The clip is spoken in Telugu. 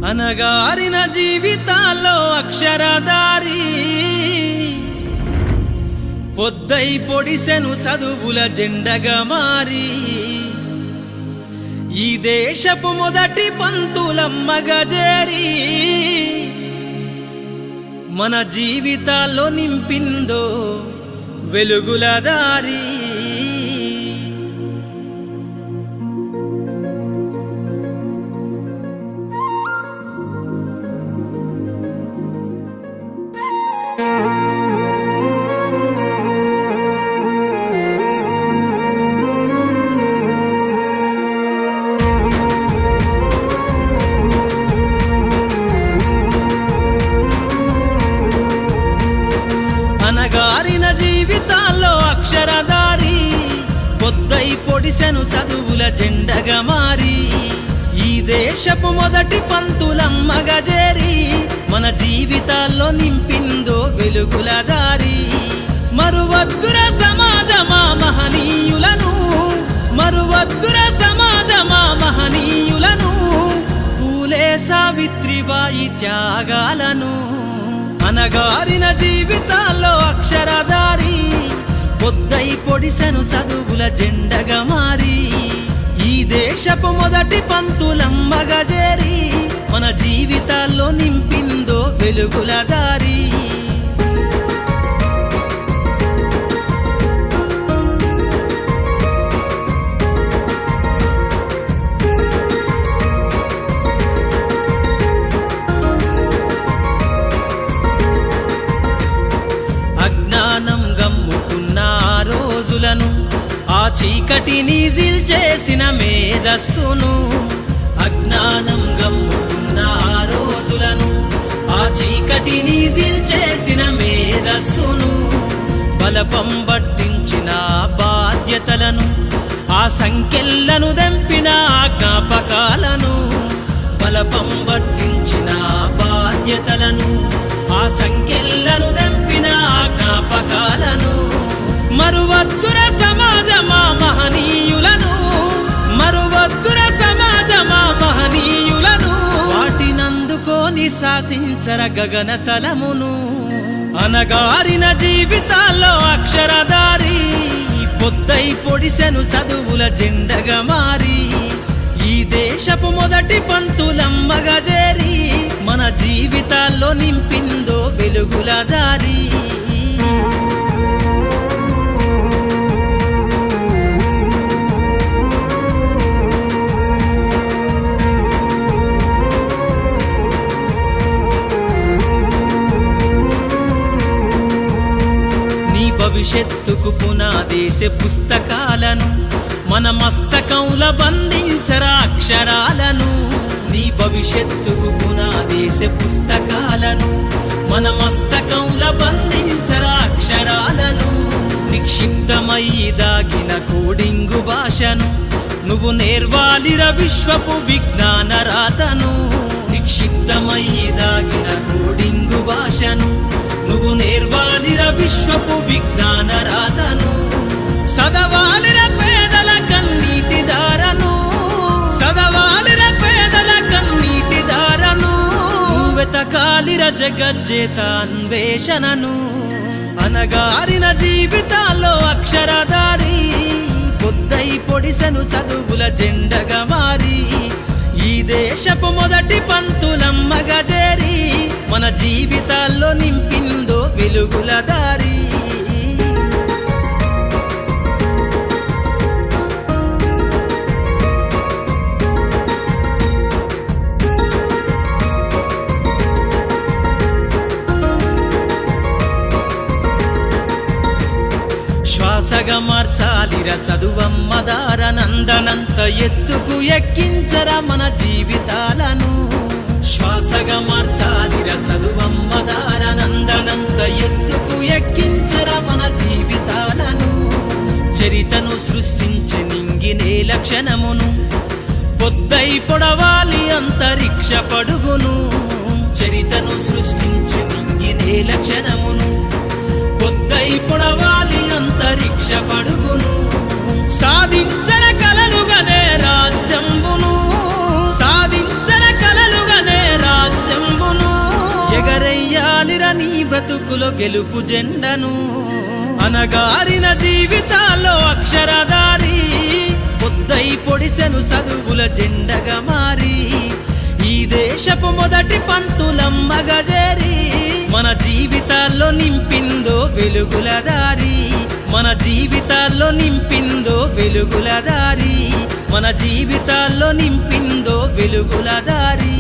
అనగారిన జీవితాల్లో అక్షరధారి పొద్దై పొడిసెను చదువుల జెండగా మారి ఈ దేశపు మొదటి పంతులమ్మగా చేరి మన జీవితాల్లో నింపిందో వెలుగుల దారి. అనగారిన జీవితాల్లో అక్షరధారి పొద్దై పొడిసెను చదువుల జెండగా మారి ఈ దేశపు మొదటి పంతులమ్మగా చేరి మన జీవితాల్లో నింపిందో వెలుగుల దారి. మరువద్దుర సమాజమా మహనీయులను, మరువద్దుర సమాజమా మహనీయులను, పూలే సావిత్రిబాయి త్యాగాలను. అనగారిన జీవితాల్లో అక్షరధారి పొద్దై పొడిసెను చదువుల జెండగా మారి ఈ దేశపు మొదటి పంతులమ్మగా చేరి మన జీవితాల్లో నింపిందో వెలుగుల దారి. అజ్ఞానం గమ్ముకున్న ఆ రోజులను, ఆ చీకటిని జిల్చేసిన మేధస్సును, అజ్ఞానం గమ్ముకున్న ఆ రోజులను, ఆ చీకటిని జిల్చేసిన మేధస్సును, బలపం పట్టించిన బాధ్యతలను, ఆ సంఖ్యలను దెంపిన జ్ఞాపకాలను, బలపం పట్టించిన బాధ్యతలను, ఆ సంఖ్యలను దెంపిన జ్ఞాపకాలను. మరువద్దుర సమాజమా మహనీయులను, మరువద్దుర సమాజమా మహనీయులను, వాటినందుకోని శాసించర గగన తలమును. అనగారిన జీవితాల్లో అక్షరధారి పొద్దై పొడిసెను చదువుల జెండగా మారి ఈ దేశపు మొదటి పంతులమ్మగా చేరి మన జీవితాల్లో నింపిందో వెలుగుల దారి. నీ భవిష్యత్తుకు పునాదేసే పుస్తకాలను మన మస్తకంల బంధించరా అక్షరాలను. నీ భవిష్యత్తుకు పునాదేసే పుస్తకాలను మన మస్తకంల బంధించరా అక్షరాలను. నిక్షిప్తమై దాగిన కోడింగు భాషను నువ్వు నేర్వాలిర విశ్వపు విజ్ఞాన రాతను. నిక్షిప్తమై దాగిన కోడింగు భాషను నువ్వు నేర్వాలిర విశ్వపు విజ్ఞాన రాతను. సదవాలిర పేదల కన్నీటి దారను, సదవాలిర పేదల కన్నీటి దారను, వెతకాలిర జగజ్జేత అన్వేషణను. అనగారిన జీవితాల్లో అక్షరధారి పొద్దై పొడిసెను చదువుల జెండగా మారి ఈ దేశపు మొదటి పంతులమ్మగా చేరి మన జీవితాల్లో నింపిందో వెలుగుల దారి. శ్వాసగా మార్చాలిర చదువమ్మ దారనందనంత ఎత్తుకు ఎక్కించరా మన జీవితాలను. శ్వాసగా మార్చాలిర చదువమ్మ దారనందనంత ఎత్తుకు ఎక్కించరా మన జీవితాలను. చరితను సృష్టించే నింగినే లక్షణమును పొద్దై పొడవాలి అంతరిక్ష పడుగును. చరితను సృష్టించే నింగినే లక్షణమును పొద్దై పొడవాలి అంతరిక్ష పడుగును. సాధించర కలలుగనే రాజ్యంబును, సాధించర కలలుగనే చేతులో గెలుపు జెండను అనగారిన జీవితాల్లో అక్షరధారి పొద్దై పొడిసెను చదువుల జెండగా మారి ఈ దేశపు మొదటి పంతులమ్మగా చేరి మన జీవితాల్లో నింపిందో వెలుగుల దారి మన జీవితాల్లో నింపిందో వెలుగుల దారి మన జీవితాల్లో నింపిందో వెలుగుల దారి